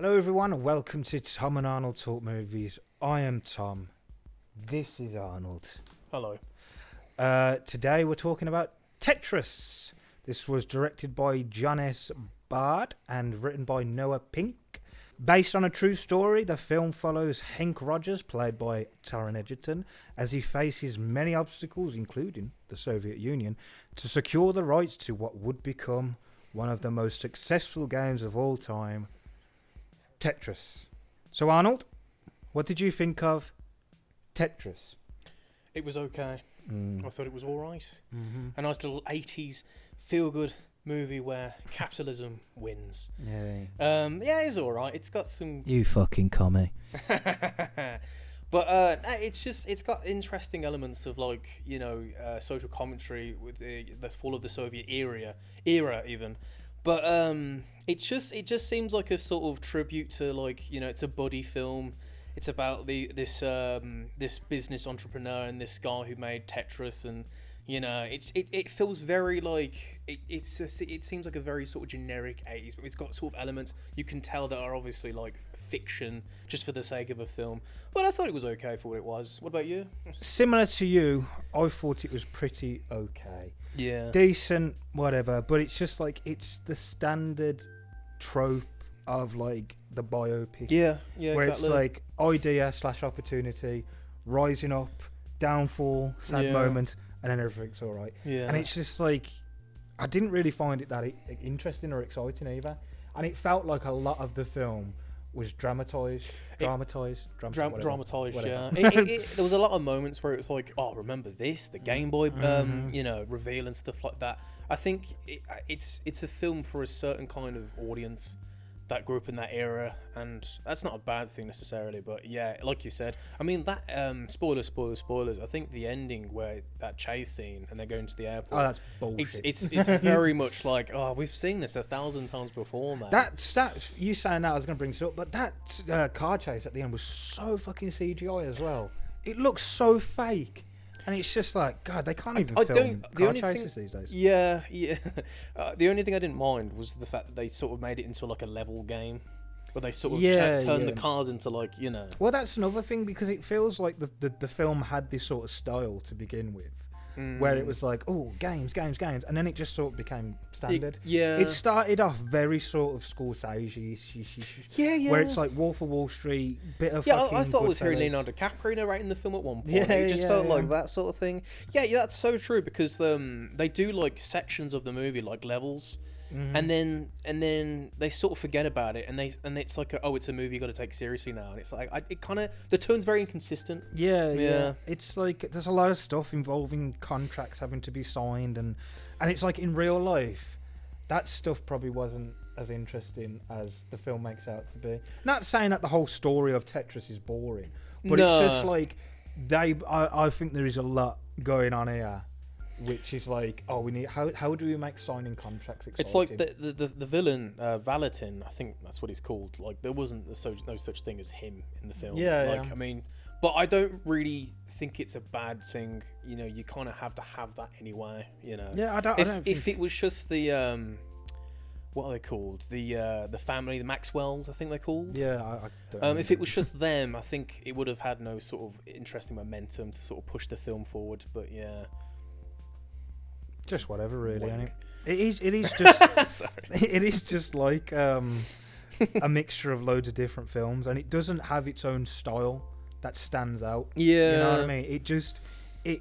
Hello everyone and welcome to Tom and Arnold Talk Movies. I am Tom. This is Arnold. Hello. Today we're talking about Tetris. This was directed by John S. Bard and written by Noah Pink. Based on a true story, the film follows Hank Rogers, played by Taron Egerton, as he faces many obstacles, including the Soviet Union, to secure the rights to what would become one of the most successful games of all time, Tetris. So Arnold, what did you think of Tetris? It was okay. I thought it was alright. Mm-hmm. A nice little 80s feel-good movie where capitalism wins. Yeah. It's alright. It's got some... You fucking commie. But it's got interesting elements of social commentary with the fall of the Soviet era even. But it just seems like a sort of tribute to it's a buddy film. It's about this business entrepreneur and this guy who made Tetris, and it feels very like it seems like a very sort of generic 80s, but it's got sort of elements you can tell that are obviously like fiction just for the sake of a film. But I thought it was okay for what it was. What about you? Similar to you, I thought it was pretty okay. Yeah. Decent, whatever, but it's just like, it's the standard trope of like the biopic. Yeah, where exactly. it's like idea / opportunity, rising up, downfall, sad moment, and then everything's all right. Yeah. And it's just like, I didn't really find it that interesting or exciting either. And it felt like a lot of the film was dramatized. Yeah. Whatever. There was a lot of moments where it was like, oh, remember this, the Game Boy, reveal and stuff like that. I think it's a film for a certain kind of audience that grew up in that era, and that's not a bad thing necessarily. But yeah, like you said, I mean that spoilers. I think the ending where that chase scene and they're going to the airport. Oh, that's bullshit. It's very much like, oh, we've seen this 1,000 times before, man. That you saying that, I was going to bring it up, but that car chase at the end was so fucking CGI as well. It looks so fake. And it's just like, God, they can't even film car chases these days. Yeah. The only thing I didn't mind was the fact that they sort of made it into like a level game, where they sort of turned the cars into Well, that's another thing, because it feels like the film had this sort of style to begin with, where it was like, oh, games, and then it just sort of became standard. It started off very sort of Scorsese, where it's like Wolf of Wall Street, bit of fucking I thought it was Goodfellas. hearing Leonardo DiCaprio narrating the film at one point. It just felt like that sort of thing. Yeah, that's so true, because they do like sections of the movie, like levels. And then they sort of forget about it, and it's like it's a movie you got to take seriously now, and it's like it kind of, the tone's very inconsistent. Yeah. It's like there's a lot of stuff involving contracts having to be signed, and it's like in real life, that stuff probably wasn't as interesting as the film makes out to be. Not saying that the whole story of Tetris is boring, but it's just like I think there is a lot going on here. Which is like, we need, how do we make signing contracts exciting? It's like the villain, Valentin, I think that's what he's called. Like, there wasn't no such thing as him in the film. I mean, but I don't really think it's a bad thing. You kind of have to have that anyway. Yeah, I don't. If it was just the what are they called? The family, the Maxwells, I think they're called. Yeah, I don't. If it was just them, I think it would have had no sort of interesting momentum to sort of push the film forward. But yeah. Just whatever, really. Wank. It is just. It is just like a mixture of loads of different films, and it doesn't have its own style that stands out. Yeah, you know what I mean. It just I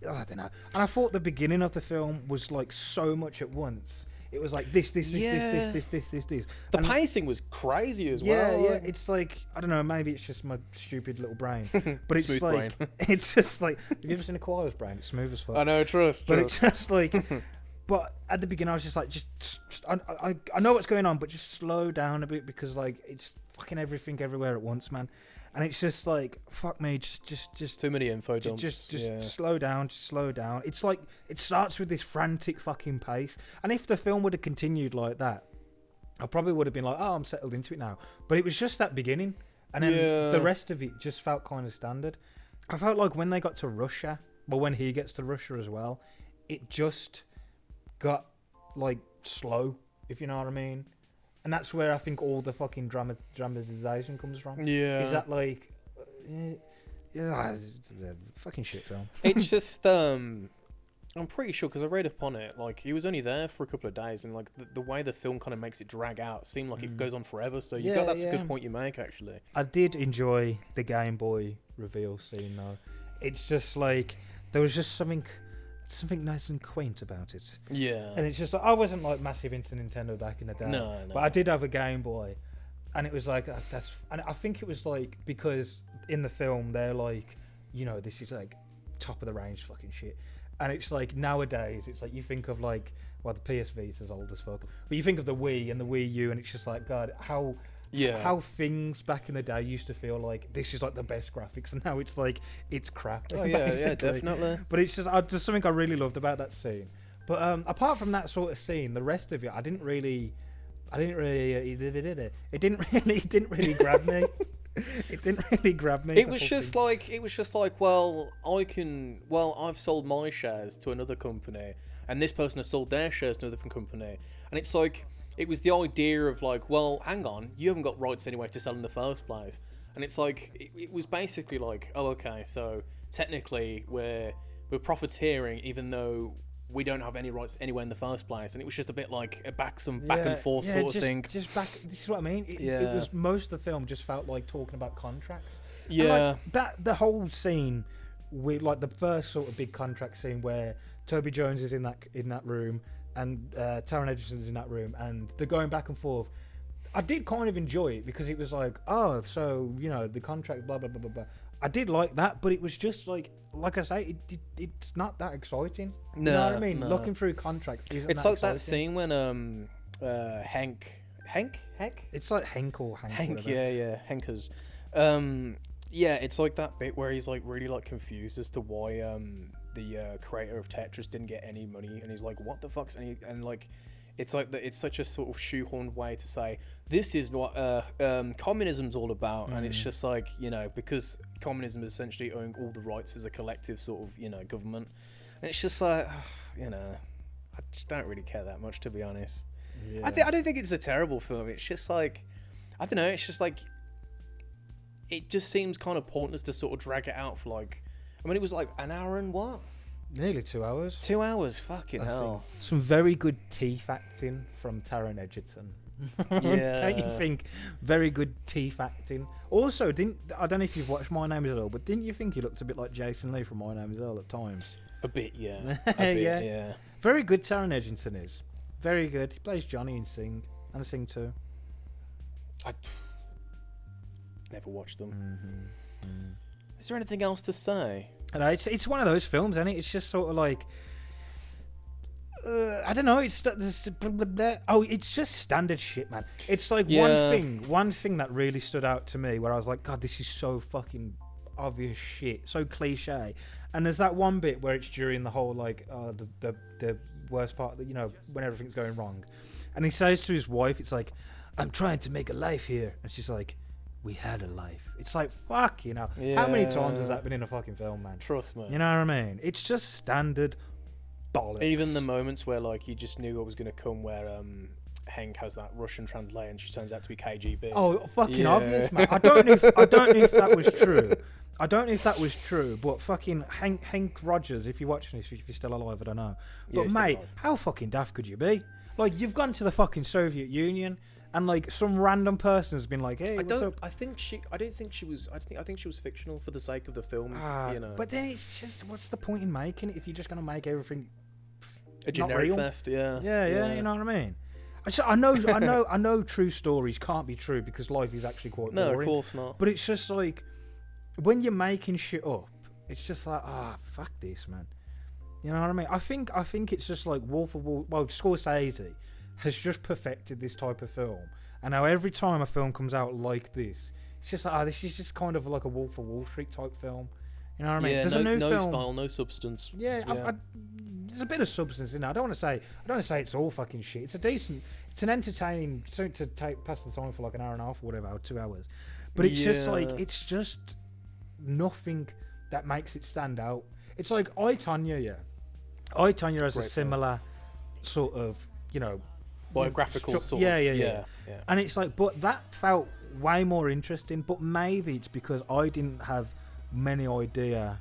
don't know. And I thought the beginning of the film was like so much at once. It was like this. The pacing was crazy as well. Yeah. It's like, I don't know. Maybe it's just my stupid little brain, but it's smooth like brain. It's just like, have you ever seen a koala's brain? It's smooth as fuck. I know, trust. But it's just like, but at the beginning I was just like, I know what's going on, but just slow down a bit, because like it's fucking everything everywhere at once, man. And it's just like, fuck me, just too many info dumps. Just slow down, It's like, it starts with this frantic fucking pace. And if the film would have continued like that, I probably would have been like, oh, I'm settled into it now. But it was just that beginning. And then the rest of it just felt kind of standard. I felt like when they got to Russia, well, when he gets to Russia as well, it just got like slow, if you know what I mean. and that's where I think all the fucking dramatization comes from. Yeah. Is that like, yeah, it's a fucking shit film. It's just I'm pretty sure because I read upon it. Like he was only there for a couple of days, and like the way the film kind of makes it drag out seemed like it goes on forever. So that's a good point you make actually. I did enjoy the Game Boy reveal scene though. It's just like there was just something nice and quaint about it. Yeah. And it's just like, I wasn't like massive into Nintendo back in the day. No. But I did have a Game Boy, and it was like and I think it was like because in the film they're like, you know, this is like top of the range fucking shit. And it's like nowadays, it's like you think of like, well, the PS Vita's old as fuck, but you think of the Wii and the Wii U, and it's just like, God, how things back in the day used to feel like this is like the best graphics, and now it's like it's crap. Oh yeah, definitely. But it's just something I really loved about that scene. But apart from that sort of scene, the rest of it, it didn't really grab me. It didn't really grab me. It was just like, well, I've sold my shares to another company, and this person has sold their shares to another company, and it's like, it was the idea of like, well, hang on, you haven't got rights anyway to sell in the first place, and it's like, it was basically like, oh, okay, so technically we're profiteering even though we don't have any rights anywhere in the first place, and it was just a bit like a back and forth sort of thing. This is what I mean. It was most of the film just felt like talking about contracts. Yeah, and like, the whole scene with like the first sort of big contract scene where Toby Jones is in that room and Taron Egerton's in that room, and they're going back and forth. I did kind of enjoy it because it was like, oh, so you know the contract, blah blah blah blah blah. I did like that, but it was just like I say, it's not that exciting. No, you know what I mean? No. Looking through contracts isn't it's that like exciting. that scene when Hank. It's like Hank or Hank. Whatever. Yeah, Henkers. Yeah, it's like that bit where he's like really like confused as to why the creator of Tetris didn't get any money, and he's like, what the fuck's, and like. It's like it's such a sort of shoehorned way to say this is what communism's all about, and it's just like, you know, because communism is essentially owning all the rights as a collective sort of, you know, government, and it's just like, you know, I just don't really care that much, to be honest. Yeah. I don't think it's a terrible film. It's just like, I don't know. It's just like, it just seems kind of pointless to sort of drag it out for like, I mean, it was like an hour and what? Nearly 2 hours. 2 hours, fucking hell. Some very good teeth acting from Taron Egerton. Yeah. Don't you think? Very good teeth acting. Also, I don't know if you've watched My Name Is Earl, but didn't you think he looked a bit like Jason Lee from My Name Is Earl at times? A bit, yeah. Yeah. Very good Taron Egerton is. Very good. He plays Johnny in Sing, and Sing 2. I never watched them. Is there anything else to say? And it's one of those films, isn't it? It's just sort of like, I don't know. It's just standard shit, man. It's like one thing that really stood out to me, where I was like, God, this is so fucking obvious shit, so cliche. And there's that one bit where it's during the whole like the worst part, you know, when everything's going wrong, and he says to his wife, it's like, I'm trying to make a life here, and she's like, we had a life. It's like, fuck, you know. Yeah. How many times has that been in a fucking film, man? Trust me. You know what I mean? It's just standard bollocks. Even the moments where like you just knew what was going to come, where Hank has that Russian translator and she turns out to be KGB. Oh, fucking obvious, man. I don't know if that was true. I don't know if that was true, but fucking Hank Rogers, if you're watching this, if you're still alive, I don't know. But mate, how fucking daft could you be? Like, you've gone to the fucking Soviet Union, and like some random person has been like, "Hey, what's up?" I think she was fictional for the sake of the film. You know. But then it's just, what's the point in making it if you're just gonna make everything a generic real? fest? Yeah. You know what I mean? I know true stories can't be true because life is actually quite boring. No, of course not. But it's just like, when you're making shit up, it's just like, fuck this, man. You know what I mean? I think it's just like Scorsese has just perfected this type of film, and now every time a film comes out like this, it's just like, this is just kind of like a Wolf of Wall Street type film. You know what I mean? Yeah, There's a new no film. style, no substance. Yeah, there's a bit of substance in it. I don't want to say it's all fucking shit. It's an entertaining something to pass the time for like an hour and a half or whatever, or 2 hours. But it's just like, it's just nothing that makes it stand out. It's like I, Tonya has a similar sort of, you know, biographical sort yeah, of. yeah. And it's like, but that felt way more interesting. But maybe it's because I didn't have many idea.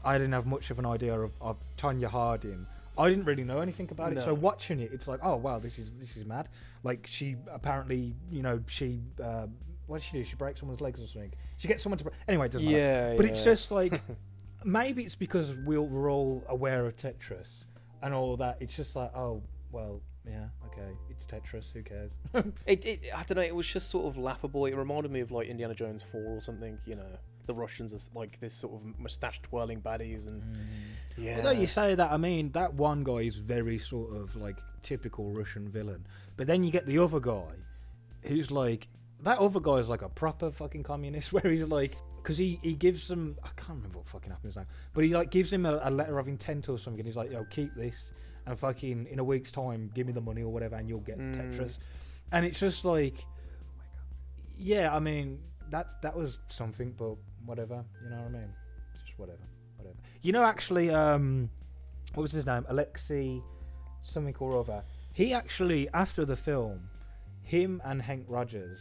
I didn't have much of an idea of Tonya Harding. I didn't really know anything about it. So watching it, it's like, oh wow, this is mad. Like she apparently, she what does she do? She breaks someone's legs or something. She gets someone to anyway. It doesn't matter. But it's just like maybe it's because we're all aware of Tetris and all that. It's just like, oh well, yeah, okay, it's Tetris. Who cares? I don't know. It was just sort of laughable. It reminded me of like Indiana Jones 4 or something. The Russians are like this sort of mustache twirling baddies, and Although you say that, I mean that one guy is very sort of like typical Russian villain, but then you get the other guy, who's like that other guy is like a proper fucking communist, where he's like, because he gives them, I can't remember what fucking happens now, but he like gives him a letter of intent or something, and he's like, yo, keep this, and fucking in a week's time, give me the money or whatever, and you'll get Tetris, and it's just like, yeah, I mean that was something, but whatever, you know what I mean? Just whatever. Actually, what was his name? Alexei something or other. He actually, after the film, him and Hank Rogers,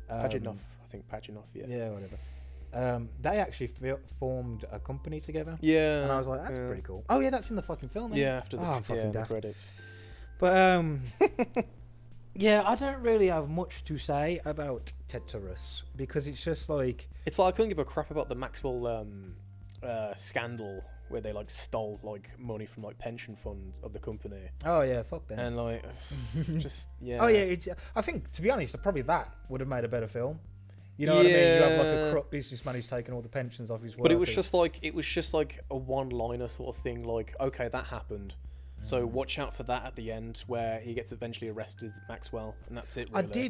Paginoff, I think Paginoff, yeah, whatever. They actually formed a company together. Yeah, and I was like, that's pretty cool. Oh yeah, that's in the fucking film. Yeah, after I'm fucking daft. The credits. But yeah, I don't really have much to say about Tetris because it's just like I couldn't give a crap about the Maxwell scandal where they like stole like money from like pension funds of the company. Oh yeah, fuck them. And like just Oh yeah, I think to be honest, probably that would have made a better film. You know what I mean? You have like a corrupt businessman who's taken all the pensions off his workers. But it was just like a one-liner sort of thing. Like, okay, that happened. So watch out for that at the end, where he gets eventually arrested, Maxwell, and that's it. Really.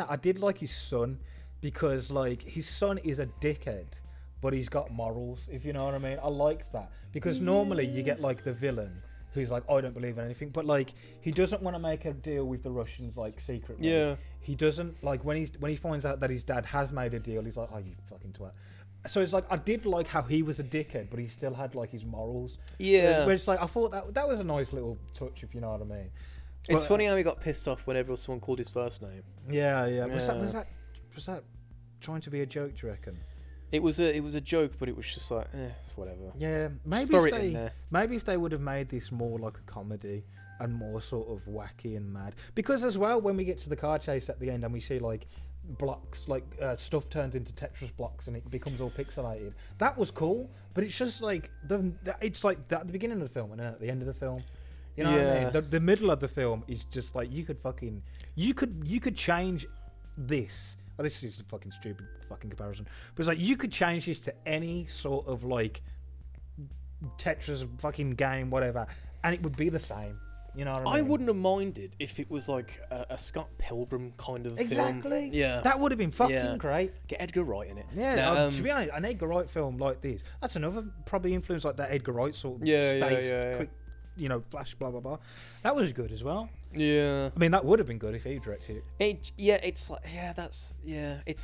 I did like his son, because like his son is a dickhead, but he's got morals. If you know what I mean, I liked that because normally you get like the villain who's like, I don't believe in anything, but like he doesn't want to make a deal with the Russians like secretly. Yeah. He doesn't like when he finds out that his dad has made a deal. He's like, oh, you fucking twat. So it's like I did like how he was a dickhead, but he still had like his morals. Yeah. Where it's like I thought that was a nice little touch, if you know what I mean. It's funny how he got pissed off whenever someone called his first name. Yeah. Was that trying to be a joke? Do you reckon? It was a joke, but it was just like, it's whatever. Yeah, maybe if they would have made this more like a comedy and more sort of wacky and mad, because as well when we get to the car chase at the end and we see like blocks, like stuff turns into Tetris blocks and it becomes all pixelated. That was cool, but it's just like it's like at the beginning of the film and then at the end of the film. You know what I mean? The middle of the film is just like you could change this. Oh, this is a fucking stupid fucking comparison, but it's like you could change this to any sort of like Tetris fucking game, whatever, and it would be the same. You know what I mean? I wouldn't have minded if it was like a Scott Pilgrim kind of film. Exactly. Yeah. That would have been fucking great. Get Edgar Wright in it. Yeah. Now, to be honest, an Edgar Wright film like this, that's another probably influence like that Edgar Wright sort of space, quick, flash, blah blah blah. That was good as well. Yeah. I mean, that would have been good if he directed it. It's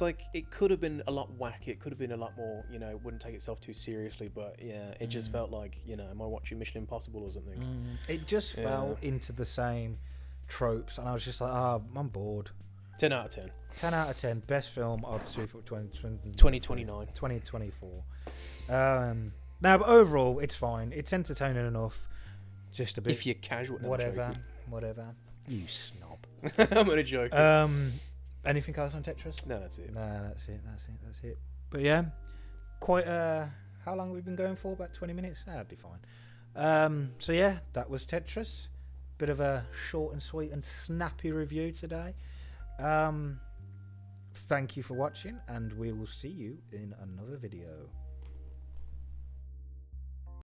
like it could have been a lot wacky. It could have been a lot more. It wouldn't take itself too seriously. But it just felt like am I watching Mission Impossible or something? It just fell into the same tropes, and I was just like, I'm bored. 10 out of 10. 10 out of 10. Best film of 2029. 2024. Now, but overall, it's fine. It's entertaining enough. Just a bit. If you're casual, whatever. You snob. I'm gonna joke. Anything else on Tetris? No, that's it. No, that's it. But yeah, quite. How long have we been going for? About 20 minutes. That'd be fine. So yeah, that was Tetris. Bit of a short and sweet and snappy review today. Thank you for watching, and we will see you in another video.